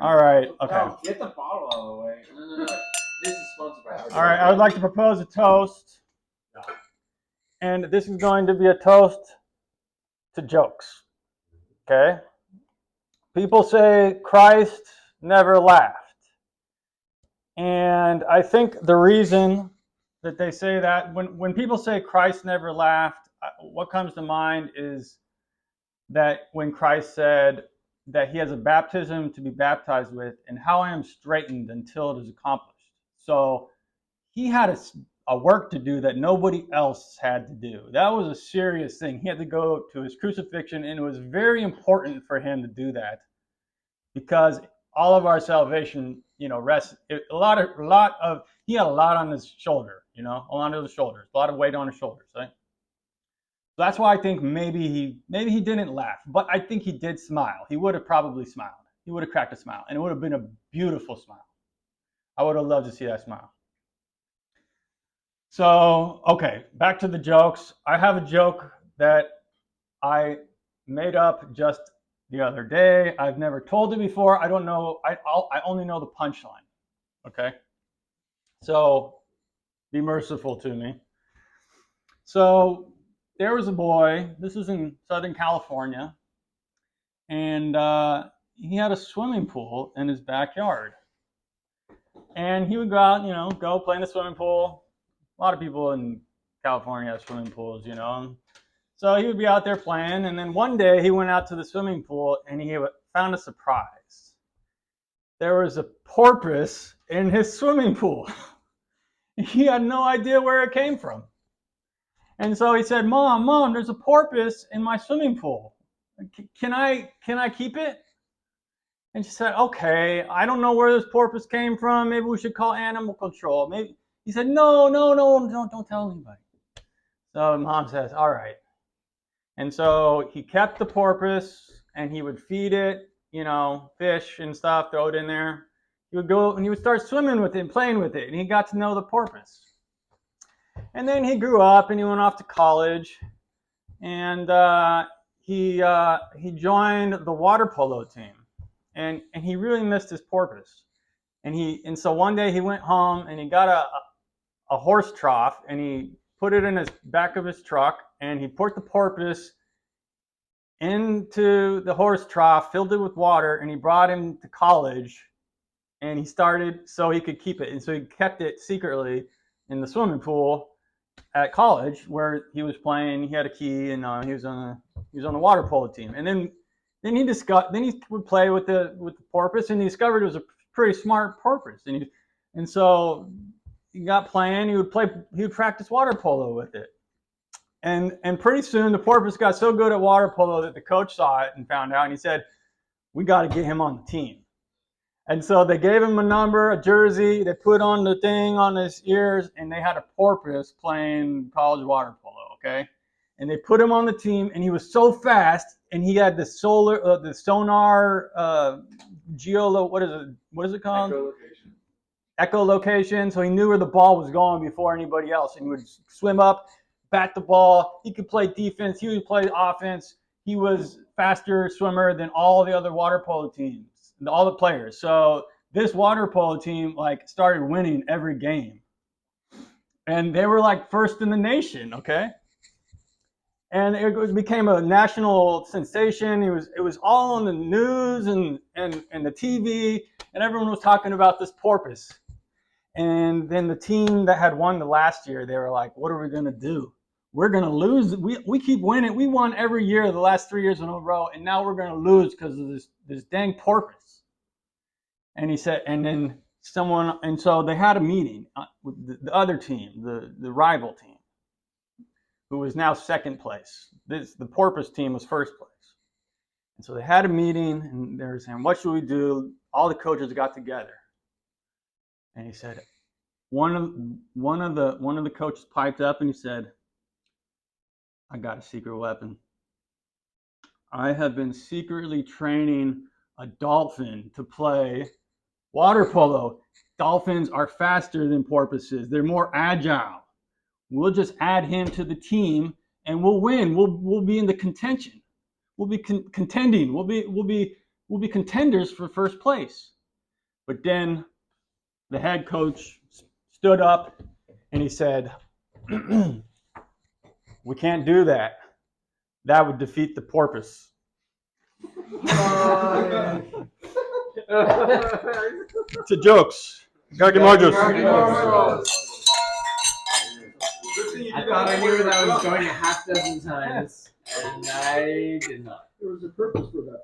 All right. Okay. No, get the bottle out of the way. No. This is sponsored by. All right. I would like to propose a toast, and this is going to be a toast to jokes. Okay. People say Christ never laughed, and I think the reason that they say that when people say Christ never laughed, what comes to mind is that when Christ said that he has a baptism to be baptized with, and how I am straightened until it is accomplished. So he had a work to do that nobody else had to do. That was a serious thing. He had to go to his crucifixion, and it was very important for him to do that because all of our salvation, rests he had a lot on his shoulder, a lot of weight on his shoulders, right? That's why I think maybe he didn't laugh, but I think he did smile. He would have probably smiled. He would have cracked a smile, and it would have been a beautiful smile. I would have loved to see that smile. So, okay, back to the jokes. I have a joke that I made up just the other day. I've never told it before. I don't know. I only know the punchline. Okay? So, be merciful to me. So, there was a boy, this is in Southern California, and he had a swimming pool in his backyard. And he would go out, go play in the swimming pool. A lot of people in California have swimming pools, So he would be out there playing, and then one day he went out to the swimming pool and he found a surprise. There was a porpoise in his swimming pool. He had no idea where it came from. And so he said, Mom, there's a porpoise in my swimming pool. Can I keep it? And she said, okay, I don't know where this porpoise came from. Maybe we should call animal control. Maybe. He said, no, don't tell anybody. So Mom says, all right. And so he kept the porpoise and he would feed it, fish and stuff, throw it in there. He would go and he would start swimming with it and playing with it. And he got to know the porpoise. And then he grew up and he went off to college, and he joined the water polo team, and he really missed his porpoise. And so one day he went home and he got a horse trough and he put it in his back of his truck, and he put the porpoise into the horse trough, filled it with water, and he brought him to college, and he started so he could keep it. And so he kept it secretly in the swimming pool at college where he was playing. He had a key, and he was on the water polo team. And then he would play with the porpoise, and he discovered it was a pretty smart porpoise. And so he got playing. He would practice water polo with it. And pretty soon the porpoise got so good at water polo that the coach saw it and found out, and he said, we got to get him on the team. And so they gave him a number, a jersey, they put on the thing on his ears, and they had a porpoise playing college water polo, okay? And they put him on the team, and he was so fast, and he had the sonar, what is it called? Echolocation, so he knew where the ball was going before anybody else, and he would swim up, bat the ball, he could play defense, he would play offense, he was faster swimmer than all the other water polo teams. All the players. So this water polo team started winning every game, and they were first in the nation. Okay, and it became a national sensation. It was all on the news and the TV, and everyone was talking about this porpoise. And then the team that had won the last year, they were like, "What are we gonna do? We're gonna lose. We keep winning. We won every year the last 3 years in a row, and now we're gonna lose because of this dang porpoise." And he said, and so they had a meeting with the other team, the rival team, who was now second place. The porpoise team was first place. And so they had a meeting, and they were saying, what should we do? All the coaches got together. And he said, one of the coaches piped up and he said, I got a secret weapon. I have been secretly training a dolphin to play water polo. Dolphins are faster than porpoises. They're more agile. We'll just add him to the team and we'll win. We'll be in the contention. We'll be contending. We'll be we'll be contenders for first place. But then the head coach stood up and he said, we can't do that. That would defeat the porpoise. It's a jokes. Gotta get more jokes. I thought I knew that I was going a half dozen times, and I did not. There was a purpose for that.